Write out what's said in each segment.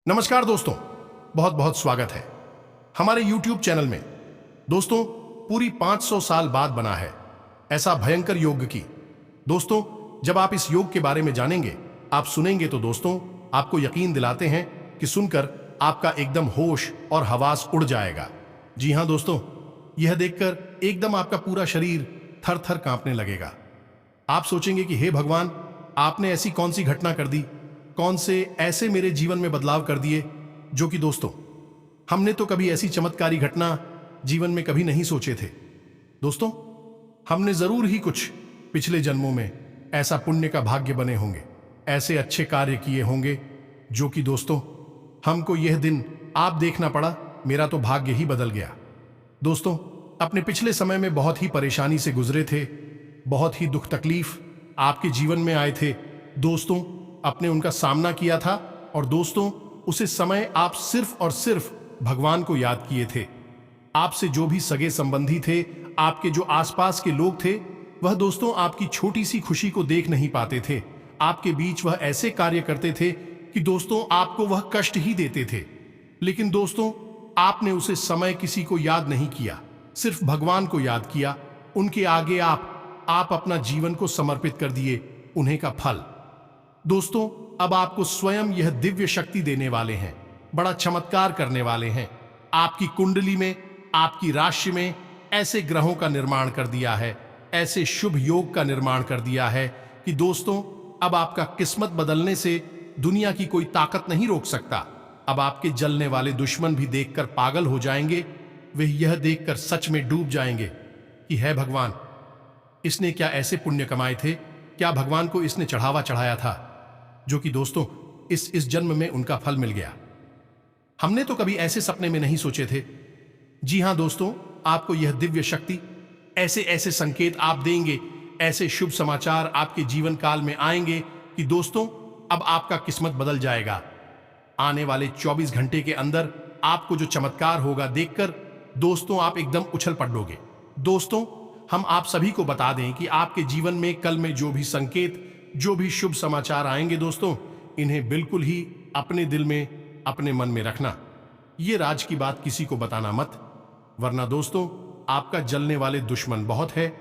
नमस्कार दोस्तों, बहुत बहुत स्वागत है हमारे YouTube चैनल में। दोस्तों, पूरी 500 साल बाद बना है ऐसा भयंकर योग की। दोस्तों, जब आप इस योग के बारे में जानेंगे, आप सुनेंगे तो दोस्तों आपको यकीन दिलाते हैं कि सुनकर आपका एकदम होश और हवास उड़ जाएगा। जी हां दोस्तों, यह देखकर एकदम आपका पूरा शरीर थर थर कांपने लगेगा। आप सोचेंगे कि हे भगवान, आपने ऐसी कौन सी घटना कर दी, कौन से ऐसे मेरे जीवन में बदलाव कर दिए जो कि दोस्तों हमने तो कभी ऐसी चमत्कारी घटना जीवन में कभी नहीं सोचे थे। दोस्तों, हमने जरूर ही कुछ पिछले जन्मों में ऐसा पुण्य का भाग्य बने होंगे, ऐसे अच्छे कार्य किए होंगे जो कि दोस्तों हमको यह दिन आप देखना पड़ा, मेरा तो भाग्य ही बदल गया। दोस्तों, अपने पिछले समय में बहुत ही परेशानी से गुजरे थे, बहुत ही दुख तकलीफ आपके जीवन में आए थे। दोस्तों, आपने उनका सामना किया था और दोस्तों उसे समय आप सिर्फ और सिर्फ भगवान को याद किए थे। आपसे जो भी सगे संबंधी थे, आपके जो आसपास के लोग थे, वह दोस्तों आपकी छोटी सी खुशी को देख नहीं पाते थे। आपके बीच वह ऐसे कार्य करते थे कि दोस्तों आपको वह कष्ट ही देते थे। लेकिन दोस्तों, आपने उसे समय किसी को याद नहीं किया, सिर्फ भगवान को याद किया। उनके आगे आप अपना जीवन को समर्पित कर दिए। उन्हें का फल दोस्तों अब आपको स्वयं यह दिव्य शक्ति देने वाले हैं, बड़ा चमत्कार करने वाले हैं। आपकी कुंडली में, आपकी राशि में ऐसे ग्रहों का निर्माण कर दिया है, ऐसे शुभ योग का निर्माण कर दिया है कि दोस्तों अब आपका किस्मत बदलने से दुनिया की कोई ताकत नहीं रोक सकता। अब आपके जलने वाले दुश्मन भी देखकर पागल हो जाएंगे। वे यह देखकर सच में डूब जाएंगे कि है भगवान, इसने क्या ऐसे पुण्य कमाए थे, क्या भगवान को इसने चढ़ावा चढ़ाया था जो कि दोस्तों इस जन्म में उनका फल मिल गया। हमने तो कभी ऐसे सपने में नहीं सोचे थे। जी हां दोस्तों, आपको यह दिव्य शक्ति, ऐसे ऐसे संकेत आप देंगे, ऐसे शुभ समाचार आपके जीवन काल में आएंगे कि दोस्तों अब आपका किस्मत बदल जाएगा। आने वाले 24 घंटे के अंदर आपको जो चमत्कार होगा देखकर दोस्तों आप एकदम उछल पड़ोगे। दोस्तों, हम आप सभी को बता दें कि आपके जीवन में कल में जो भी संकेत, जो भी शुभ समाचार आएंगे दोस्तों, इन्हें बिल्कुल ही अपने दिल में, अपने मन में रखना। ये राज की बात किसी को बताना मत, वरना दोस्तों आपका जलने वाले दुश्मन बहुत है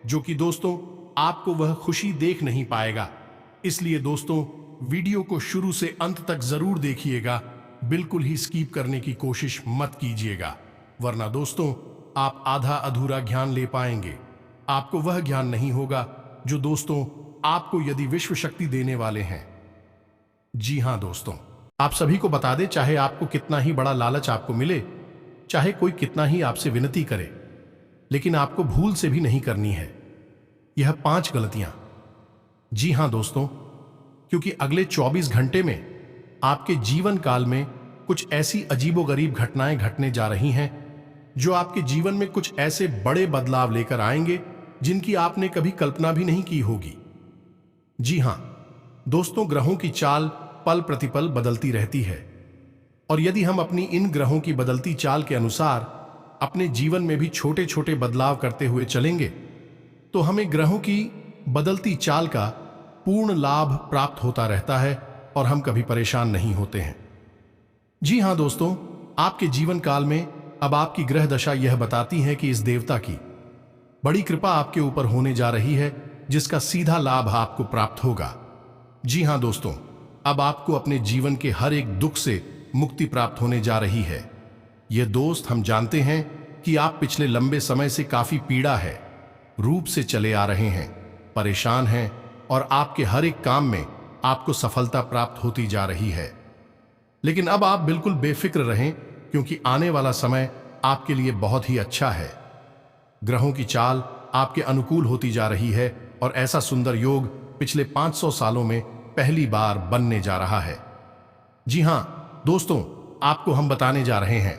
जो कि दोस्तों आपको वह खुशी देख नहीं पाएगा। इसलिए दोस्तों वीडियो को शुरू से अंत तक जरूर देखिएगा, बिल्कुल ही स्किप करने की कोशिश मत कीजिएगा, वरना दोस्तों आप आधा अधूरा ज्ञान ले पाएंगे। आपको वह ज्ञान नहीं होगा जो दोस्तों आपको यदि विश्व शक्ति देने वाले हैं। जी हां दोस्तों, आप सभी को बता दें, चाहे आपको कितना ही बड़ा लालच आपको मिले, चाहे कोई कितना ही आपसे विनती करे, लेकिन आपको भूल से भी नहीं करनी है यह 5 गलतियां। जी हां दोस्तों, क्योंकि अगले 24 घंटे में आपके जीवन काल में कुछ ऐसी अजीबोगरीब घटनाएं घटने जा रही हैं जो आपके जीवन में कुछ ऐसे बड़े बदलाव लेकर आएंगे जिनकी आपने कभी कल्पना भी नहीं की होगी। जी हां दोस्तों, ग्रहों की चाल पल प्रतिपल बदलती रहती है और यदि हम अपनी इन ग्रहों की बदलती चाल के अनुसार अपने जीवन में भी छोटे छोटे बदलाव करते हुए चलेंगे तो हमें ग्रहों की बदलती चाल का पूर्ण लाभ प्राप्त होता रहता है और हम कभी परेशान नहीं होते हैं। जी हां दोस्तों, आपके जीवन काल में अब आपकी ग्रह दशा यह बताती है कि इस देवता की बड़ी कृपा आपके ऊपर होने जा रही है जिसका सीधा लाभ आपको प्राप्त होगा। जी हां दोस्तों, अब आपको अपने जीवन के हर एक दुख से मुक्ति प्राप्त होने जा रही है। यह दोस्त हम जानते हैं कि आप पिछले लंबे समय से काफी पीड़ा है रूप से चले आ रहे हैं, परेशान हैं और आपके हर एक काम में आपको सफलता प्राप्त होती जा रही है। लेकिन अब आप बिल्कुल बेफिक्र रहें क्योंकि आने वाला समय आपके लिए बहुत ही अच्छा है। ग्रहों की चाल आपके अनुकूल होती जा रही है और ऐसा सुंदर योग पिछले 500 सालों में पहली बार बनने जा रहा है। जी हां दोस्तों, आपको हम बताने जा रहे हैं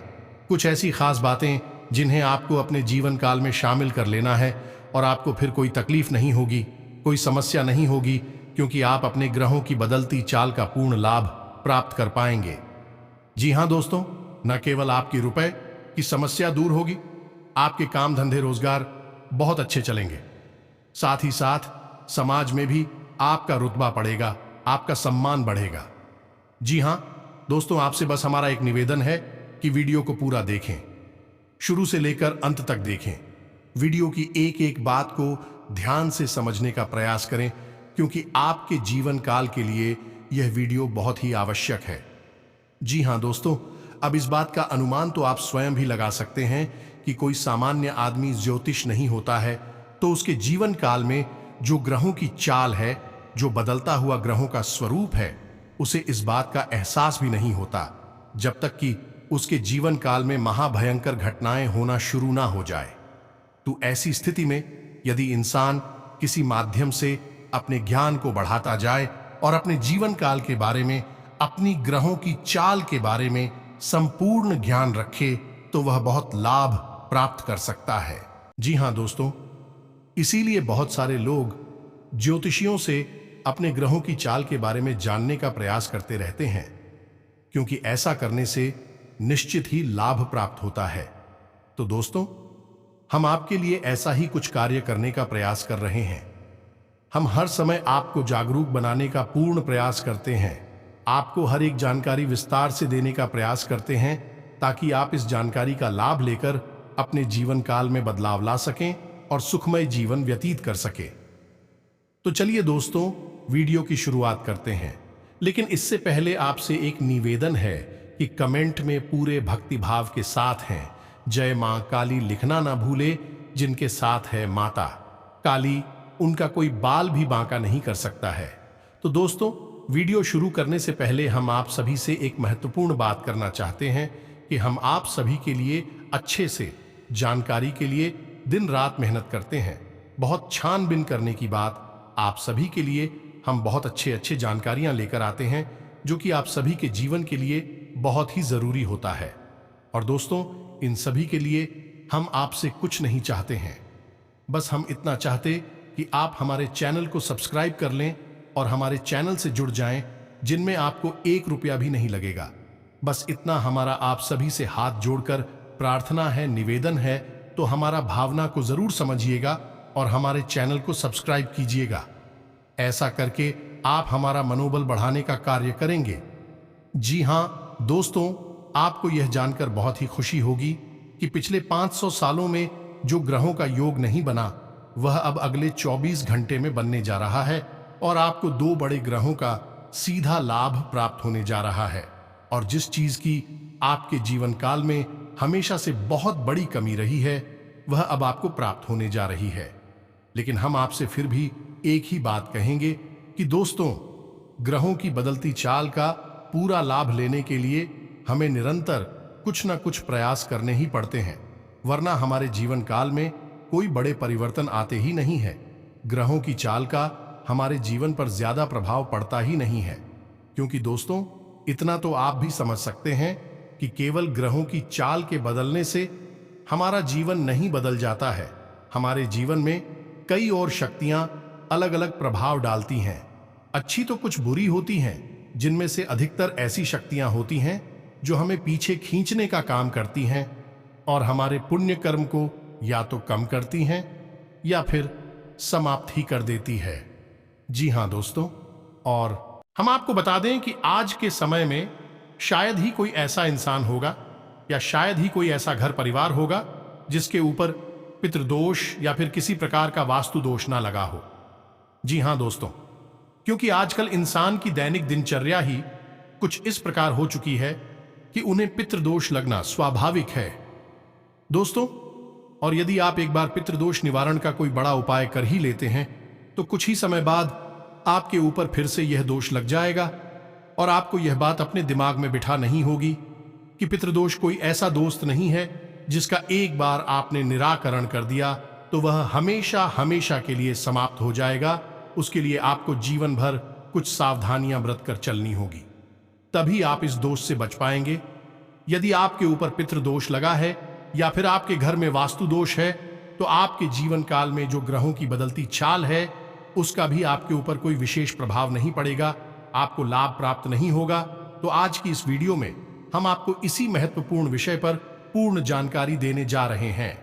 कुछ ऐसी खास बातें जिन्हें आपको अपने जीवन काल में शामिल कर लेना है और आपको फिर कोई तकलीफ नहीं होगी, कोई समस्या नहीं होगी, क्योंकि आप अपने ग्रहों की बदलती चाल का पूर्ण लाभ प्राप्त कर पाएंगे। जी हां दोस्तों, न केवल आपकी रुपए की समस्या दूर होगी, आपके काम धंधे रोजगार बहुत अच्छे चलेंगे, साथ ही साथ समाज में भी आपका रुतबा बढ़ेगा, आपका सम्मान बढ़ेगा। जी हां दोस्तों आपसे बस हमारा एक निवेदन है कि वीडियो को पूरा देखें, शुरू से लेकर अंत तक देखें। वीडियो की एक एक बात को ध्यान से समझने का प्रयास करें, क्योंकि आपके जीवन काल के लिए यह वीडियो बहुत ही आवश्यक है। जी हाँ दोस्तों, अब इस बात का अनुमान तो आप स्वयं भी लगा सकते हैं कि कोई सामान्य आदमी ज्योतिष नहीं होता है, तो उसके जीवन काल में जो ग्रहों की चाल है, जो बदलता हुआ ग्रहों का स्वरूप है, उसे इस बात का एहसास भी नहीं होता जब तक कि उसके जीवन काल में महाभयंकर घटनाएं होना शुरू ना हो जाए। तो ऐसी स्थिति में यदि इंसान किसी माध्यम से अपने ज्ञान को बढ़ाता जाए और अपने जीवन काल के बारे में, अपनी ग्रहों की चाल के बारे में संपूर्ण ज्ञान रखे, तो वह बहुत लाभ प्राप्त कर सकता है। जी हाँ दोस्तों, इसीलिए बहुत सारे लोग ज्योतिषियों से अपने ग्रहों की चाल के बारे में जानने का प्रयास करते रहते हैं, क्योंकि ऐसा करने से निश्चित ही लाभ प्राप्त होता है। तो दोस्तों, हम आपके लिए ऐसा ही कुछ कार्य करने का प्रयास कर रहे हैं। हम हर समय आपको जागरूक बनाने का पूर्ण प्रयास करते हैं, आपको हर एक जानकारी विस्तार से देने का प्रयास करते हैं, ताकि आप इस जानकारी का लाभ लेकर अपने जीवन काल में बदलाव ला सकें और सुखमय जीवन व्यतीत कर सकें। तो चलिए दोस्तों, वीडियो की शुरुआत करते हैं, लेकिन इससे पहले आपसे एक निवेदन है कि कमेंट में पूरे भक्तिभाव के साथ हैं जय मां काली लिखना ना भूले, जिनके साथ है माता काली, उनका कोई बाल भी बांका नहीं कर सकता है। तो दोस्तों, वीडियो शुरू करने से पहले हम आप सभी से एक महत्वपूर्ण बात करना चाहते हैं कि हम आप सभी के लिए अच्छे से जानकारी के लिए दिन रात मेहनत करते हैं। बहुत छानबीन करने की बात, आप सभी के लिए हम बहुत अच्छे जानकारियां लेकर आते हैं, जो कि आप सभी के जीवन के लिए बहुत ही जरूरी होता है। और दोस्तों, इन सभी के लिए हम आपसे कुछ नहीं चाहते हैं, बस हम इतना चाहते कि आप हमारे चैनल को सब्सक्राइब कर लें और हमारे चैनल से जुड़ जाएं, जिनमें आपको 1 रुपया भी नहीं लगेगा। बस इतना हमारा आप सभी से हाथ जोड़कर प्रार्थना है, निवेदन है। तो हमारा भावना को जरूर समझिएगा और हमारे चैनल को सब्सक्राइब कीजिएगा। ऐसा करके आप हमारा मनोबल बढ़ाने का कार्य करेंगे। जी हाँ दोस्तों, आपको यह जानकर बहुत ही खुशी होगी कि पिछले 500 सालों में जो ग्रहों का योग नहीं बना, वह अब अगले 24 घंटे में बनने जा रहा है, और आपको 2 बड़े ग्रहों का सीधा लाभ प्राप्त होने जा रहा है। और जिस चीज की आपके जीवन काल में हमेशा से बहुत बड़ी कमी रही है, वह अब आपको प्राप्त होने जा रही है। लेकिन हम आपसे फिर भी एक ही बात कहेंगे कि दोस्तों, ग्रहों की बदलती चाल का पूरा लाभ लेने के लिए हमें निरंतर कुछ ना कुछ प्रयास करने ही पड़ते हैं, वरना हमारे जीवन काल में कोई बड़े परिवर्तन आते ही नहीं है। ग्रहों की चाल का हमारे जीवन पर ज्यादा प्रभाव पड़ता ही नहीं है, क्योंकि दोस्तों, इतना तो आप भी समझ सकते हैं कि केवल ग्रहों की चाल के बदलने से हमारा जीवन नहीं बदल जाता है। हमारे जीवन में कई और शक्तियां अलग अलग प्रभाव डालती हैं। अच्छी तो कुछ बुरी होती हैं, जिनमें से अधिकतर ऐसी शक्तियां होती हैं जो हमें पीछे खींचने का काम करती हैं और हमारे पुण्य कर्म को या तो कम करती हैं या फिर समाप्त ही कर देती है। जी हाँ दोस्तों, और हम आपको बता दें कि आज के समय में शायद ही कोई ऐसा इंसान होगा या शायद ही कोई ऐसा घर परिवार होगा जिसके ऊपर पितृदोष या फिर किसी प्रकार का वास्तु दोष ना लगा हो। जी हाँ दोस्तों, क्योंकि आजकल इंसान की दैनिक दिनचर्या ही कुछ इस प्रकार हो चुकी है कि उन्हें पितृदोष लगना स्वाभाविक है दोस्तों। और यदि आप एक बार पितृदोष निवारण का कोई बड़ा उपाय कर ही लेते हैं, तो कुछ ही समय बाद आपके ऊपर फिर से यह दोष लग जाएगा, और आपको यह बात अपने दिमाग में बिठा नहीं होगी कि पितृदोष कोई ऐसा दोस्त नहीं है जिसका एक बार आपने निराकरण कर दिया तो वह हमेशा हमेशा के लिए समाप्त हो जाएगा। उसके लिए आपको जीवन भर कुछ सावधानियां बरत कर चलनी होगी, तभी आप इस दोष से बच पाएंगे। यदि आपके ऊपर पितृदोष लगा है या फिर आपके घर में वास्तु दोष है, तो आपके जीवन काल में जो ग्रहों की बदलती चाल है, उसका भी आपके ऊपर कोई विशेष प्रभाव नहीं पड़ेगा, आपको लाभ प्राप्त नहीं होगा। तो आज की इस वीडियो में हम आपको इसी महत्वपूर्ण विषय पर पूर्ण जानकारी देने जा रहे हैं।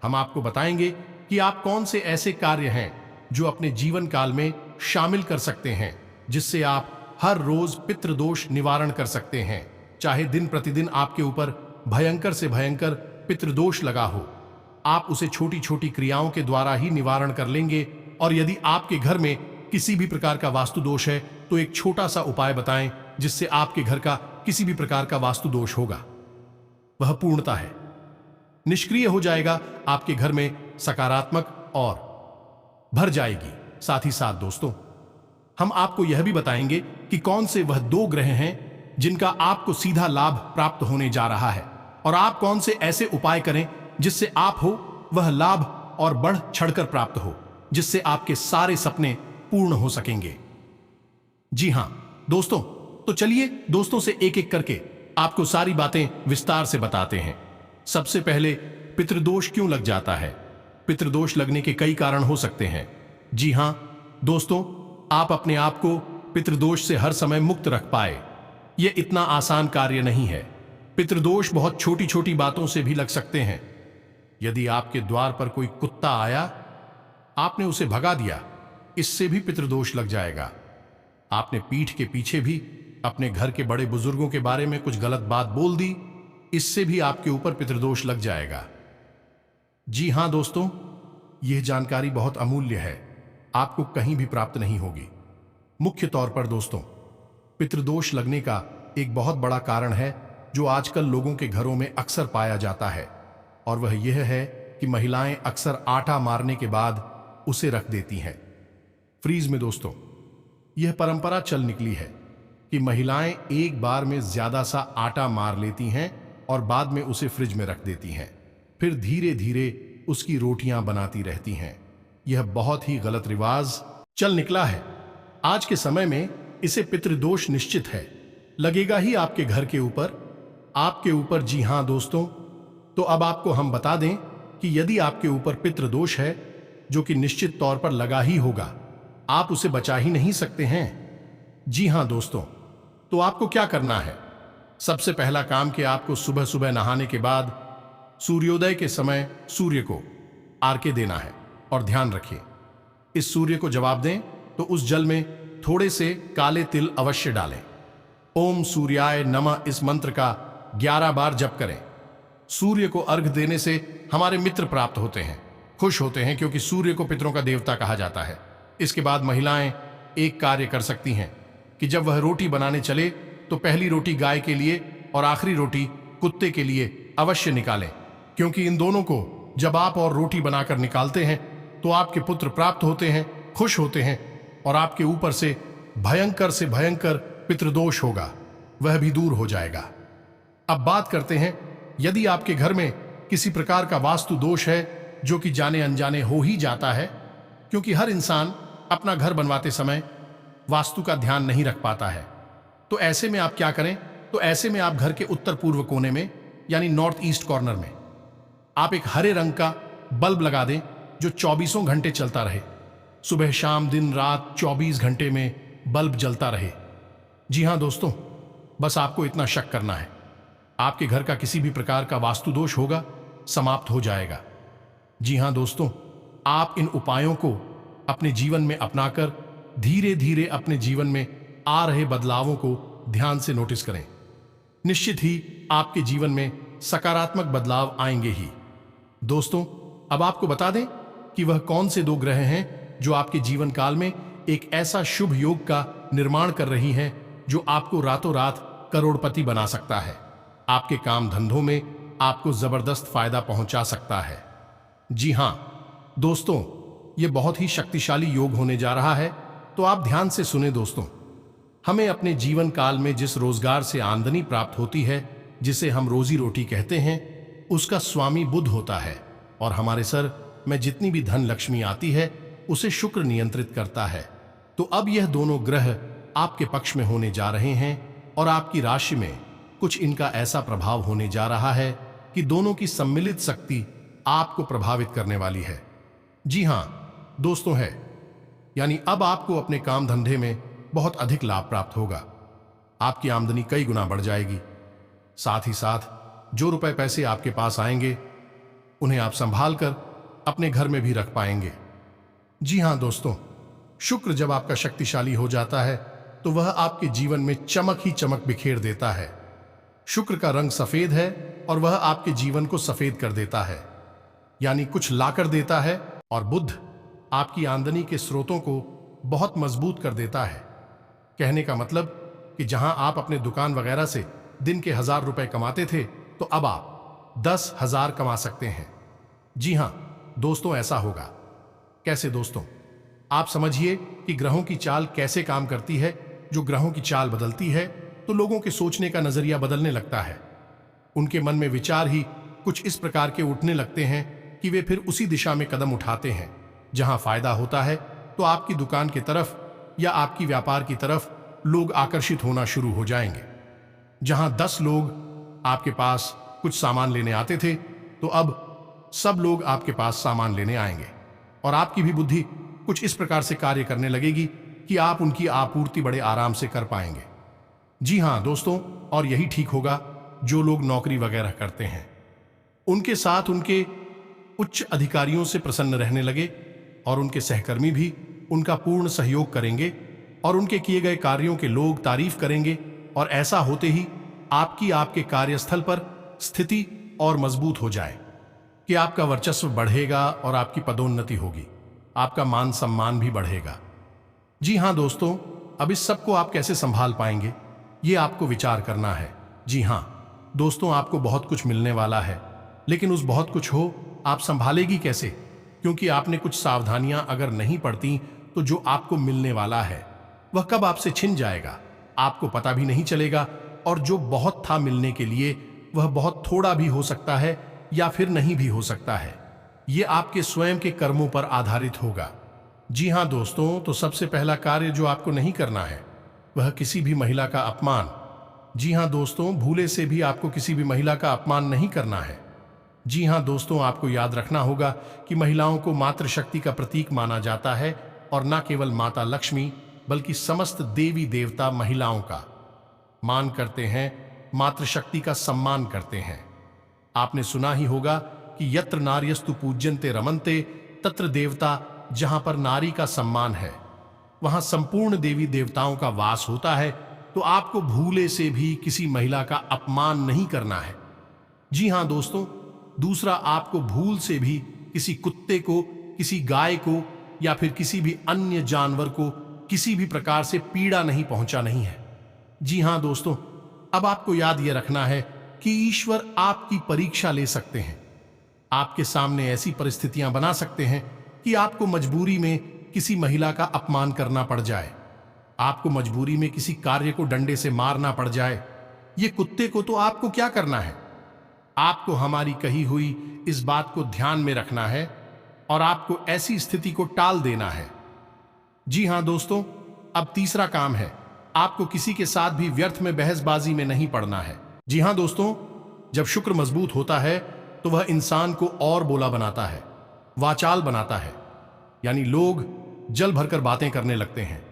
हम आपको बताएंगे कि आप कौन से ऐसे कार्य हैं जो अपने जीवन काल में शामिल कर सकते हैं, जिससे आप हर रोज पितृदोष निवारण कर सकते हैं। चाहे दिन प्रतिदिन आपके ऊपर भयंकर से भयंकर पितृदोष लगा हो, आप उसे छोटी छोटी क्रियाओं के द्वारा ही निवारण कर लेंगे। और यदि आपके घर में किसी भी प्रकार का वास्तु दोष है तो एक छोटा सा उपाय बताएं जिससे आपके घर का किसी भी प्रकार का वास्तु दोष होगा वह पूर्णता है निष्क्रिय हो जाएगा, आपके घर में सकारात्मक और भर जाएगी। साथ ही साथ दोस्तों, हम आपको यह भी बताएंगे कि कौन से वह 2 ग्रह हैं जिनका आपको सीधा लाभ प्राप्त होने जा रहा है, और आप कौन से ऐसे उपाय करें जिससे आप हो वह लाभ और बढ़ चढ़कर प्राप्त हो, जिससे आपके सारे सपने पूर्ण हो सकेंगे। जी हां दोस्तों, तो चलिए दोस्तों से एक एक करके आपको सारी बातें विस्तार से बताते हैं। सबसे पहले, पितृदोष क्यों लग जाता है? पितृदोष लगने के कई कारण हो सकते हैं। जी हां दोस्तों, आप अपने आप को पितृदोष से हर समय मुक्त रख पाए, यह इतना आसान कार्य नहीं है। पितृदोष बहुत छोटी छोटी बातों से भी लग सकते हैं। यदि आपके द्वार पर कोई कुत्ता आया, आपने उसे भगा दिया, इससे भी पितृदोष लग जाएगा। आपने पीठ के पीछे भी अपने घर के बड़े बुजुर्गों के बारे में कुछ गलत बात बोल दी, इससे भी आपके ऊपर पितृदोष लग जाएगा। जी हां दोस्तों, यह जानकारी बहुत अमूल्य है, आपको कहीं भी प्राप्त नहीं होगी। मुख्य तौर पर दोस्तों, पितृदोष लगने का एक बहुत बड़ा कारण है जो आजकल लोगों के घरों में अक्सर पाया जाता है, और वह यह है कि महिलाएं अक्सर आटा मारने के बाद उसे रख देती हैं फ्रीज में। दोस्तों, यह परंपरा चल निकली है कि महिलाएं एक बार में ज्यादा सा आटा मार लेती हैं और बाद में उसे फ्रिज में रख देती हैं, फिर धीरे धीरे उसकी रोटियां बनाती रहती हैं। यह बहुत ही गलत रिवाज चल निकला है। आज के समय में इसे पितृदोष निश्चित है, लगेगा ही आपके घर के ऊपर, आपके ऊपर। जी हां दोस्तों, तो अब आपको हम बता दें कि यदि आपके ऊपर पितृदोष है, जो कि निश्चित तौर पर लगा ही होगा, आप उसे बचा ही नहीं सकते हैं। जी हां दोस्तों, तो आपको क्या करना है? सबसे पहला काम कि आपको सुबह सुबह नहाने के बाद सूर्योदय के समय सूर्य को आर्घ्य देना है। और ध्यान रखिए, इस सूर्य को जवाब दें तो उस जल में थोड़े से काले तिल अवश्य डालें। ओम सूर्याय नमः इस मंत्र का 11 बार जप करें। सूर्य को अर्घ्य देने से हमारे मित्र प्राप्त होते हैं, खुश होते हैं, क्योंकि सूर्य को पितरों का देवता कहा जाता है। इसके बाद महिलाएं एक कार्य कर सकती हैं कि जब वह रोटी बनाने चले तो पहली रोटी गाय के लिए और आखिरी रोटी कुत्ते के लिए अवश्य निकालें, क्योंकि इन दोनों को जब आप और रोटी बनाकर निकालते हैं तो आपके पुत्र प्राप्त होते हैं, खुश होते हैं, और आपके ऊपर से भयंकर पितृदोष होगा वह भी दूर हो जाएगा। अब बात करते हैं, यदि आपके घर में किसी प्रकार का वास्तु दोष है, जो कि जाने अनजाने हो ही जाता है, क्योंकि हर इंसान अपना घर बनवाते समय वास्तु का ध्यान नहीं रख पाता है, तो ऐसे में आप क्या करें? तो ऐसे में आप घर के उत्तर पूर्व कोने में, यानी नॉर्थ ईस्ट कॉर्नर में, आप एक हरे रंग का बल्ब लगा दें जो 24 घंटे चलता रहे। सुबह शाम दिन रात 24 घंटे में बल्ब जलता रहे। जी हां दोस्तों, बस आपको इतना शक करना है, आपके घर का किसी भी प्रकार का वास्तु दोष होगा समाप्त हो जाएगा। जी हां दोस्तों, आप इन उपायों को अपने जीवन में अपनाकर धीरे धीरे अपने जीवन में आ रहे बदलावों को ध्यान से नोटिस करें। निश्चित ही आपके जीवन में सकारात्मक बदलाव आएंगे ही। दोस्तों, अब आपको बता दें कि वह कौन से 2 ग्रह हैं जो आपके जीवन काल में एक ऐसा शुभ योग का निर्माण कर रही हैं जो आपको रातों रात करोड़पति बना सकता है, आपके काम धंधों में आपको जबरदस्त फायदा पहुंचा सकता है। जी हां दोस्तों, यह बहुत ही शक्तिशाली योग होने जा रहा है, तो आप ध्यान से सुने दोस्तों। हमें अपने जीवन काल में जिस रोजगार से आमदनी प्राप्त होती है, जिसे हम रोजी रोटी कहते हैं, उसका स्वामी बुध होता है, और हमारे सर में जितनी भी धन लक्ष्मी आती है उसे शुक्र नियंत्रित करता है। तो अब यह दोनों ग्रह आपके पक्ष में होने जा रहे हैं, और आपकी राशि में कुछ इनका ऐसा प्रभाव होने जा रहा है कि दोनों की सम्मिलित शक्ति आपको प्रभावित करने वाली है। जी हां दोस्तों, है यानी अब आपको अपने काम धंधे में बहुत अधिक लाभ प्राप्त होगा, आपकी आमदनी कई गुना बढ़ जाएगी। साथ ही साथ जो रुपए पैसे आपके पास आएंगे उन्हें आप संभाल कर अपने घर में भी रख पाएंगे। जी हां दोस्तों, शुक्र जब आपका शक्तिशाली हो जाता है तो वह आपके जीवन में चमक ही चमक बिखेर देता है। शुक्र का रंग सफेद है और वह आपके जीवन को सफेद कर देता है, यानी कुछ लाकर देता है। और बुध आपकी आमदनी के स्रोतों को बहुत मजबूत कर देता है। कहने का मतलब कि जहां आप अपने दुकान वगैरह से दिन के 1000 रुपए कमाते थे, तो अब आप 10,000 कमा सकते हैं। जी हां दोस्तों, ऐसा होगा। कैसे दोस्तों? आप समझिए कि ग्रहों की चाल कैसे काम करती है। जो ग्रहों की चाल बदलती है तो लोगों के सोचने का नजरिया बदलने लगता है। उनके मन में विचार ही कुछ इस प्रकार के उठने लगते हैं कि वे फिर उसी दिशा में कदम उठाते हैं। जहां फायदा होता है तो आपकी दुकान की तरफ या आपकी व्यापार की तरफ लोग आकर्षित होना शुरू हो जाएंगे। जहां 10 लोग आपके पास कुछ सामान लेने आते थे, तो अब सब लोग आपके पास सामान लेने आएंगे और आपकी भी बुद्धि कुछ इस प्रकार से कार्य करने लगेगी कि आप उनकी आपूर्ति बड़े आराम से कर पाएंगे। जी हां दोस्तों, और यही ठीक होगा जो लोग नौकरी वगैरह करते हैं। उनके साथ उनके उच्च अधिकारियों से प्रसन्न रहने लगे और उनके सहकर्मी भी उनका पूर्ण सहयोग करेंगे और उनके किए गए कार्यों के लोग तारीफ करेंगे। और ऐसा होते ही आपके कार्यस्थल पर स्थिति और मजबूत हो जाए कि आपका वर्चस्व बढ़ेगा और आपकी पदोन्नति होगी, आपका मान सम्मान भी बढ़ेगा। जी हां दोस्तों, अब इस सब को आप कैसे संभाल पाएंगे, ये आपको विचार करना है। जी हां दोस्तों, आपको बहुत कुछ मिलने वाला है, लेकिन उस बहुत कुछ हो आप संभालेगी कैसे? क्योंकि आपने कुछ सावधानियां अगर नहीं पड़ती तो जो आपको मिलने वाला है वह कब आपसे छिन जाएगा आपको पता भी नहीं चलेगा। और जो बहुत था मिलने के लिए वह बहुत थोड़ा भी हो सकता है या फिर नहीं भी हो सकता है। यह आपके स्वयं के कर्मों पर आधारित होगा। जी हां दोस्तों, तो सबसे पहला कार्य जो आपको नहीं करना है वह किसी भी महिला का अपमान। जी हां दोस्तों, भूले से भी आपको किसी भी महिला का अपमान नहीं करना है। जी हां दोस्तों, आपको याद रखना होगा कि महिलाओं को मातृशक्ति का प्रतीक माना जाता है और न केवल माता लक्ष्मी बल्कि समस्त देवी देवता महिलाओं का मान करते हैं, मातृशक्ति का सम्मान करते हैं। आपने सुना ही होगा कि यत्र नार्यस्तु पूज्यन्ते रमन्ते तत्र देवता, जहां पर नारी का सम्मान है वहां संपूर्ण देवी देवताओं का वास होता है। तो आपको भूले से भी किसी महिला का अपमान नहीं करना है। जी हां दोस्तों, दूसरा, आपको भूल से भी किसी कुत्ते को, किसी गाय को या फिर किसी भी अन्य जानवर को किसी भी प्रकार से पीड़ा नहीं पहुंचा नहीं है। जी हां दोस्तों, अब आपको याद यह रखना है कि ईश्वर आपकी परीक्षा ले सकते हैं। आपके सामने ऐसी परिस्थितियां बना सकते हैं कि आपको मजबूरी में किसी महिला का अपमान करना पड़ जाए, आपको मजबूरी में किसी कार्य को डंडे से मारना पड़ जाए। ये कुत्ते को तो आपको क्या करना है? आपको हमारी कही हुई इस बात को ध्यान में रखना है और आपको ऐसी स्थिति को टाल देना है। जी हां दोस्तों, अब तीसरा काम है, आपको किसी के साथ भी व्यर्थ में बहसबाजी में नहीं पड़ना है। जी हां दोस्तों, जब शुक्र मजबूत होता है तो वह इंसान को और बोला बनाता है, वाचाल बनाता है। यानी लोग जल भरकर बातें करने लगते हैं,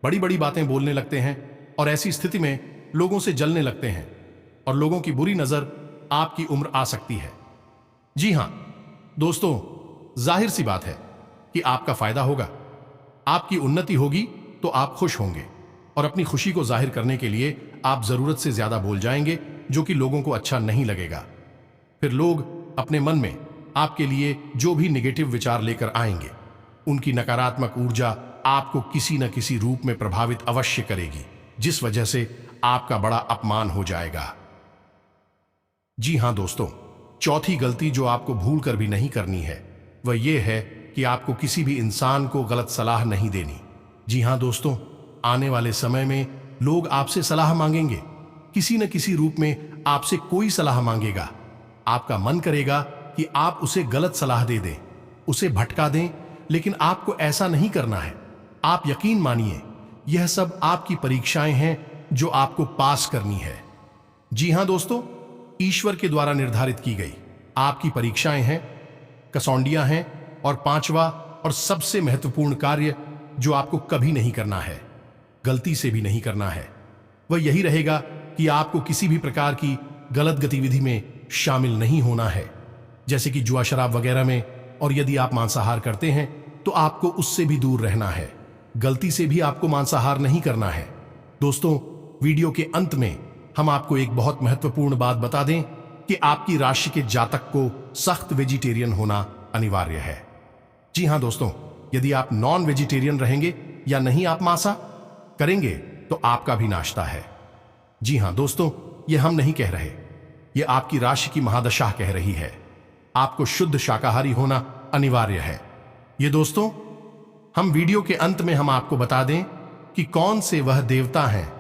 बड़ी बड़ी बातें बोलने लगते हैं और ऐसी स्थिति में लोगों से जलने लगते हैं और लोगों की बुरी नजर आपकी उम्र आ सकती है। जी हां दोस्तों, जाहिर सी बात है कि आपका फायदा होगा, आपकी उन्नति होगी तो आप खुश होंगे और अपनी खुशी को जाहिर करने के लिए आप जरूरत से ज्यादा बोल जाएंगे, जो कि लोगों को अच्छा नहीं लगेगा। फिर लोग अपने मन में आपके लिए जो भी नेगेटिव विचार लेकर आएंगे, उनकी नकारात्मक ऊर्जा आपको किसी न किसी रूप में प्रभावित अवश्य करेगी, जिस वजह से आपका बड़ा अपमान हो जाएगा। जी हां दोस्तों, चौथी गलती जो आपको भूल कर भी नहीं करनी है वह यह है कि आपको किसी भी इंसान को गलत सलाह नहीं देनी। जी हां दोस्तों, आने वाले समय में लोग आपसे सलाह मांगेंगे, किसी न किसी रूप में आपसे कोई सलाह मांगेगा। आपका मन करेगा कि आप उसे गलत सलाह दे दें, उसे भटका दें, लेकिन आपको ऐसा नहीं करना है। आप यकीन मानिए, यह सब आपकी परीक्षाएं हैं जो आपको पास करनी है। जी हां दोस्तों, ईश्वर के द्वारा निर्धारित की गई आपकी परीक्षाएं हैं, कसौंडियां हैं। और पांचवा और सबसे महत्वपूर्ण कार्य जो आपको कभी नहीं करना है, गलती से भी नहीं करना है, वह यही रहेगा कि आपको किसी भी प्रकार की गलत गतिविधि में शामिल नहीं होना है, जैसे कि जुआ शराब वगैरह में। और यदि आप मांसाहार करते हैं तो आपको उससे भी दूर रहना है। गलती से भी आपको मांसाहार नहीं करना है। दोस्तों, वीडियो के अंत में हम आपको एक बहुत महत्वपूर्ण बात बता दें कि आपकी राशि के जातक को सख्त वेजिटेरियन होना अनिवार्य है। जी हां दोस्तों, यदि आप नॉन वेजिटेरियन रहेंगे या नहीं आप मांसा करेंगे तो आपका भी नाश्ता है। जी हां दोस्तों, ये हम नहीं कह रहे, ये आपकी राशि की महादशा कह रही है। आपको शुद्ध शाकाहारी होना अनिवार्य है। ये दोस्तों, हम वीडियो के अंत में हम आपको बता दें कि कौन से वह देवता हैं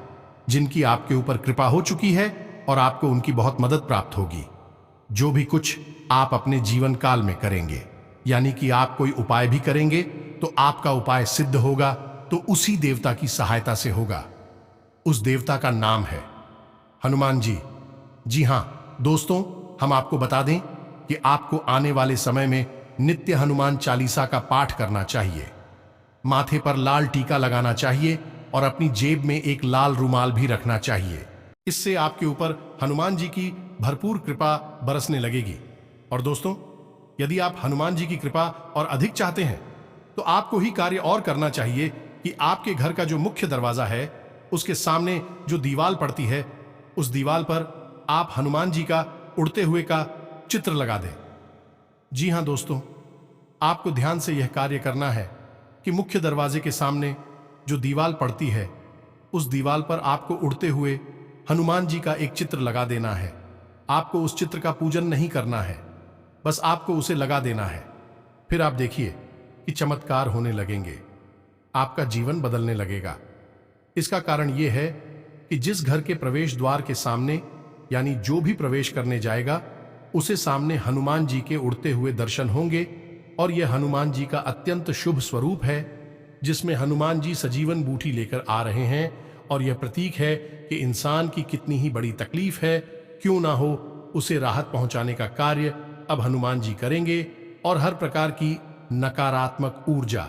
जिनकी आपके ऊपर कृपा हो चुकी है और आपको उनकी बहुत मदद प्राप्त होगी। जो भी कुछ आप अपने जीवन काल में करेंगे, यानी कि आप कोई उपाय भी करेंगे तो आपका उपाय सिद्ध होगा तो उसी देवता की सहायता से होगा। उस देवता का नाम है हनुमान जी। जी हां दोस्तों, हम आपको बता दें कि आपको आने वाले समय में नित्य हनुमान चालीसा का पाठ करना चाहिए, माथे पर लाल टीका लगाना चाहिए और अपनी जेब में एक लाल रुमाल भी रखना चाहिए। इससे आपके ऊपर हनुमान जी की भरपूर कृपा बरसने लगेगी। और दोस्तों, यदि आप हनुमान जी की कृपा और अधिक चाहते हैं तो आपको ही कार्य और करना चाहिए कि आपके घर का जो मुख्य दरवाजा है उसके सामने जो दीवार पड़ती है, उस दीवार पर आप हनुमान जी का उड़ते हुए का चित्र लगा दें। जी हां दोस्तों, आपको ध्यान से यह कार्य करना है कि मुख्य दरवाजे के सामने जो दीवार पड़ती है, उस दीवार पर आपको उड़ते हुए हनुमान जी का एक चित्र लगा देना है। आपको उस चित्र का पूजन नहीं करना है, बस आपको उसे लगा देना है। फिर आप देखिए कि चमत्कार होने लगेंगे, आपका जीवन बदलने लगेगा। इसका कारण यह है कि जिस घर के प्रवेश द्वार के सामने, यानी जो भी प्रवेश करने जाएगा, उसे सामने हनुमान जी के उड़ते हुए दर्शन होंगे। और यह हनुमान जी का अत्यंत शुभ स्वरूप है, जिसमें हनुमान जी सजीवन बूटी लेकर आ रहे हैं। और यह प्रतीक है कि इंसान की कितनी ही बड़ी तकलीफ है, क्यों ना हो, उसे राहत पहुंचाने का कार्य अब हनुमान जी करेंगे। और हर प्रकार की नकारात्मक ऊर्जा,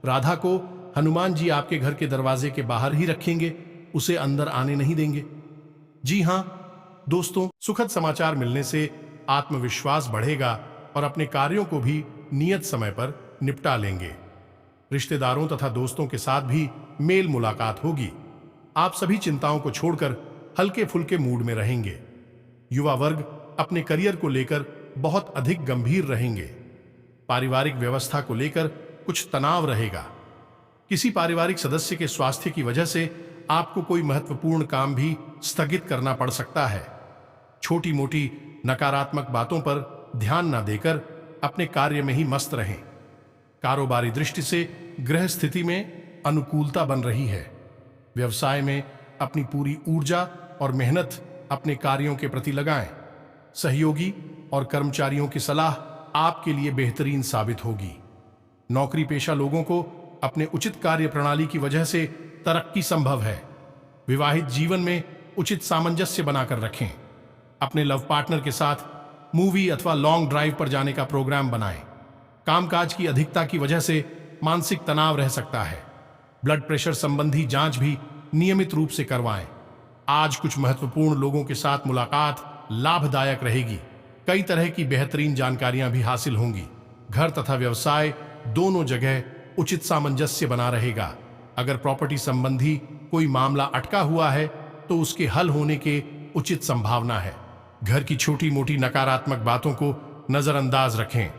राधा को हनुमान जी आपके घर के दरवाजे के बाहर ही रखेंगे, उसे अंदर आने नहीं देंगे। जी हां दोस्तों, सुखद समाचार मिलने से आत्मविश्वास बढ़ेगा और अपने कार्यों को भी नियत समय पर निपटा लेंगे। रिश्तेदारों तथा दोस्तों के साथ भी मेल मुलाकात होगी। आप सभी चिंताओं को छोड़कर हल्के फुल्के मूड में रहेंगे। युवा वर्ग अपने करियर को लेकर बहुत अधिक गंभीर रहेंगे। पारिवारिक व्यवस्था को लेकर कुछ तनाव रहेगा। किसी पारिवारिक सदस्य के स्वास्थ्य की वजह से आपको कोई महत्वपूर्ण काम भी स्थगित करना पड़ सकता है। छोटी मोटी नकारात्मक बातों पर ध्यान न देकर अपने कार्य में ही मस्त रहें। कारोबारी दृष्टि से ग्रह स्थिति में अनुकूलता बन रही है। व्यवसाय में अपनी पूरी ऊर्जा और मेहनत अपने कार्यों के प्रति लगाएं। सहयोगी और कर्मचारियों की सलाह आपके लिए बेहतरीन साबित होगी। नौकरी पेशा लोगों को अपने उचित कार्य प्रणाली की वजह से तरक्की संभव है। विवाहित जीवन में उचित सामंजस्य बनाकर रखें। अपने लव पार्टनर के साथ मूवी अथवा लॉन्ग ड्राइव पर जाने का प्रोग्राम बनाएं। कामकाज की अधिकता की वजह से मानसिक तनाव रह सकता है। ब्लड प्रेशर संबंधी जांच भी नियमित रूप से करवाएं। आज कुछ महत्वपूर्ण लोगों के साथ मुलाकात लाभदायक रहेगी। कई तरह की बेहतरीन जानकारियां भी हासिल होंगी। घर तथा व्यवसाय दोनों जगह उचित सामंजस्य बना रहेगा। अगर प्रॉपर्टी संबंधी कोई मामला अटका हुआ है तो उसके हल होने के उचित संभावना है। घर की छोटी मोटी नकारात्मक बातों को नजरअंदाज रखें।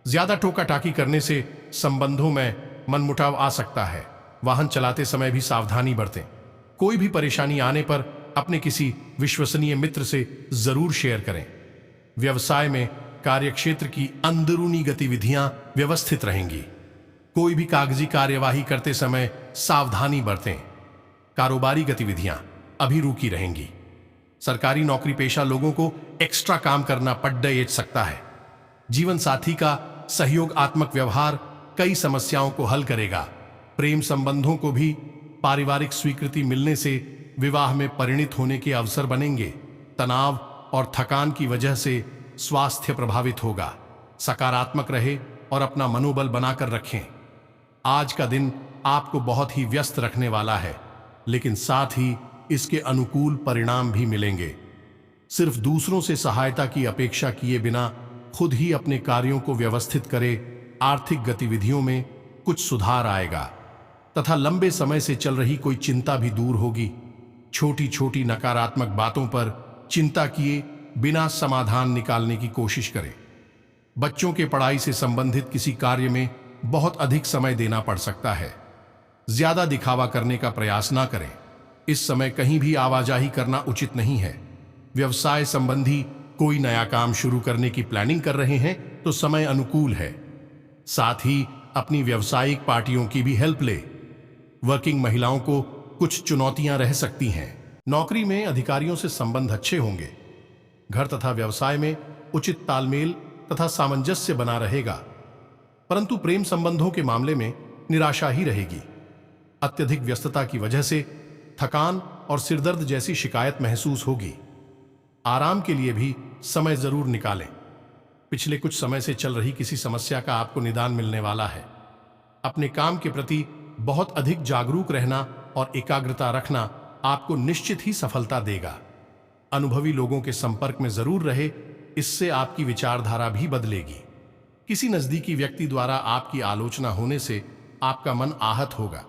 ज्यादा टोका टाकी करने से संबंधों में मनमुटाव आ सकता है। वाहन चलाते समय भी सावधानी बरतें। कोई भी परेशानी आने पर अपने किसी विश्वसनीय मित्र से जरूर शेयर करें। व्यवसाय में कार्यक्षेत्र की अंदरूनी गतिविधियां व्यवस्थित रहेंगी। कोई भी कागजी कार्यवाही करते समय सावधानी बरतें। कारोबारी गतिविधियां अभी रुकी रहेंगी। सरकारी नौकरी पेशा लोगों को एक्स्ट्रा काम करना पड़ सकता है। जीवन साथी का सहयोगात्मक व्यवहार कई समस्याओं को हल करेगा। प्रेम संबंधों को भी पारिवारिक स्वीकृति मिलने से विवाह में परिणित होने के अवसर बनेंगे। तनाव और थकान की वजह से स्वास्थ्य प्रभावित होगा। सकारात्मक रहे और अपना मनोबल बनाकर रखें। आज का दिन आपको बहुत ही व्यस्त रखने वाला है, लेकिन साथ ही इसके अनुकूल परिणाम भी मिलेंगे। सिर्फ दूसरों से सहायता की अपेक्षा किए बिना खुद ही अपने कार्यों को व्यवस्थित करें। आर्थिक गतिविधियों में कुछ सुधार आएगा तथा लंबे समय से चल रही कोई चिंता भी दूर होगी। छोटी छोटी नकारात्मक बातों पर चिंता किए बिना समाधान निकालने की कोशिश करें। बच्चों के पढ़ाई से संबंधित किसी कार्य में बहुत अधिक समय देना पड़ सकता है। ज्यादा दिखावा करने का प्रयास ना करें। इस समय कहीं भी आवाजाही करना उचित नहीं है। व्यवसाय संबंधी कोई नया काम शुरू करने की प्लानिंग कर रहे हैं तो समय अनुकूल है। साथ ही अपनी व्यावसायिक पार्टियों की भी हेल्प ले। वर्किंग महिलाओं को कुछ चुनौतियां रह सकती हैं। नौकरी में अधिकारियों से संबंध अच्छे होंगे। घर तथा व्यवसाय में उचित तालमेल तथा सामंजस्य बना रहेगा, परंतु प्रेम संबंधों के मामले में निराशा ही रहेगी। अत्यधिक व्यस्तता की वजह से थकान और सिरदर्द जैसी शिकायत महसूस होगी। आराम के लिए भी समय जरूर निकालें। पिछले कुछ समय से चल रही किसी समस्या का आपको निदान मिलने वाला है। अपने काम के प्रति बहुत अधिक जागरूक रहना और एकाग्रता रखना आपको निश्चित ही सफलता देगा। अनुभवी लोगों के संपर्क में जरूर रहे, इससे आपकी विचारधारा भी बदलेगी। किसी नजदीकी व्यक्ति द्वारा आपकी आलोचना होने से आपका मन आहत होगा।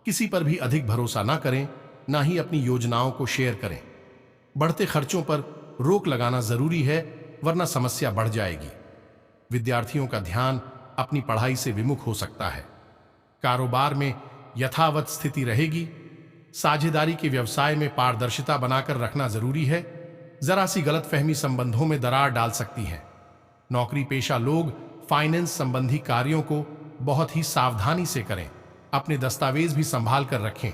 किसी पर भी अधिक भरोसा ना करें, ना ही अपनी योजनाओं को शेयर करें। बढ़ते खर्चों पर रोक लगाना जरूरी है, वरना समस्या बढ़ जाएगी। विद्यार्थियों का ध्यान अपनी पढ़ाई से विमुख हो सकता है। कारोबार में यथावत स्थिति रहेगी। साझेदारी के व्यवसाय में पारदर्शिता बनाकर रखना जरूरी है। जरा सी गलतफहमी संबंधों में दरार डाल सकती है। नौकरी पेशा लोग फाइनेंस संबंधी कार्यों को बहुत ही सावधानी से करें। अपने दस्तावेज भी संभाल कर रखें।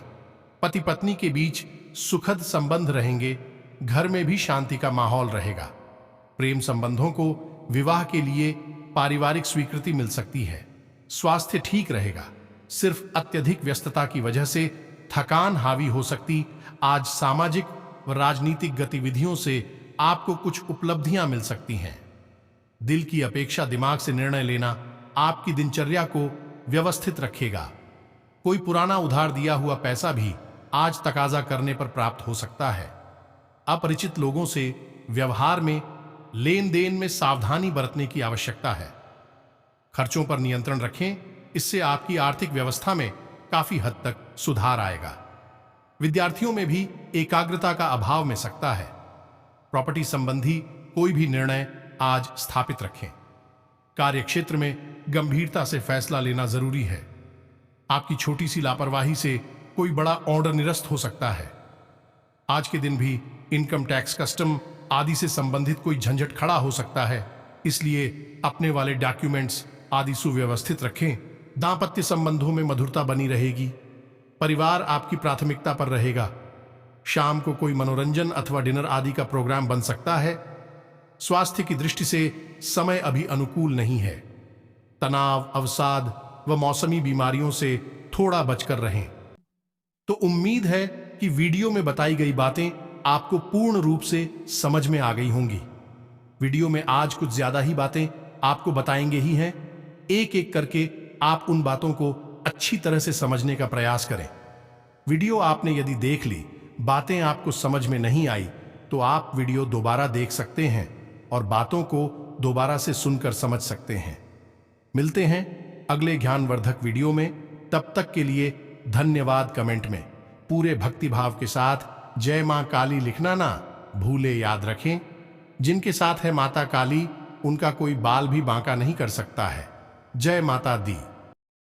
पति पत्नी के बीच सुखद संबंध रहेंगे। घर में भी शांति का माहौल रहेगा। प्रेम संबंधों को विवाह के लिए पारिवारिक स्वीकृति मिल सकती है। स्वास्थ्य ठीक रहेगा। सिर्फ अत्यधिक व्यस्तता की वजह से थकान हावी हो सकती। आज सामाजिक व राजनीतिक गतिविधियों से आपको कुछ उपलब्धियां मिल सकती हैं। दिल की अपेक्षा दिमाग से निर्णय लेना आपकी दिनचर्या को व्यवस्थित रखेगा। कोई पुराना उधार दिया हुआ पैसा भी आज तकाजा करने पर प्राप्त हो सकता है। अपरिचित लोगों से व्यवहार में लेन देन में सावधानी बरतने की आवश्यकता है। खर्चों पर नियंत्रण रखें, इससे आपकी आर्थिक व्यवस्था में काफी हद तक सुधार आएगा। विद्यार्थियों में भी एकाग्रता का अभाव में सकता है। प्रॉपर्टी संबंधी कोई भी निर्णय आज स्थापित रखें। कार्यक्षेत्र में गंभीरता से फैसला लेना जरूरी है। आपकी छोटी सी लापरवाही से कोई बड़ा ऑर्डर निरस्त हो सकता है। आज के दिन भी इनकम टैक्स, कस्टम आदि से संबंधित कोई झंझट खड़ा हो सकता है, इसलिए अपने वाले डॉक्यूमेंट्स आदि सुव्यवस्थित रखें। दांपत्य संबंधों में मधुरता बनी रहेगी। परिवार आपकी प्राथमिकता पर रहेगा। शाम को कोई मनोरंजन अथवा डिनर आदि का प्रोग्राम बन सकता है। स्वास्थ्य की दृष्टि से समय अभी अनुकूल नहीं है। तनाव, अवसाद व मौसमी बीमारियों से थोड़ा बचकर रहें। तो उम्मीद है कि वीडियो में बताई गई बातें आपको पूर्ण रूप से समझ में आ गई होंगी। वीडियो में आज कुछ ज्यादा ही बातें आपको बताएंगे ही हैं। एक एक करके आप उन बातों को अच्छी तरह से समझने का प्रयास करें। वीडियो आपने यदि देख ली, बातें आपको समझ में नहीं आई, तो आप वीडियो दोबारा देख सकते हैं और बातों को दोबारा से सुनकर समझ सकते हैं। मिलते हैं अगले ज्ञानवर्धक वीडियो में। तब तक के लिए धन्यवाद। कमेंट में पूरे भक्तिभाव के साथ जय मां काली लिखना ना भूले। याद रखें, जिनके साथ है माता काली, उनका कोई बाल भी बांका नहीं कर सकता है। जय माता दी।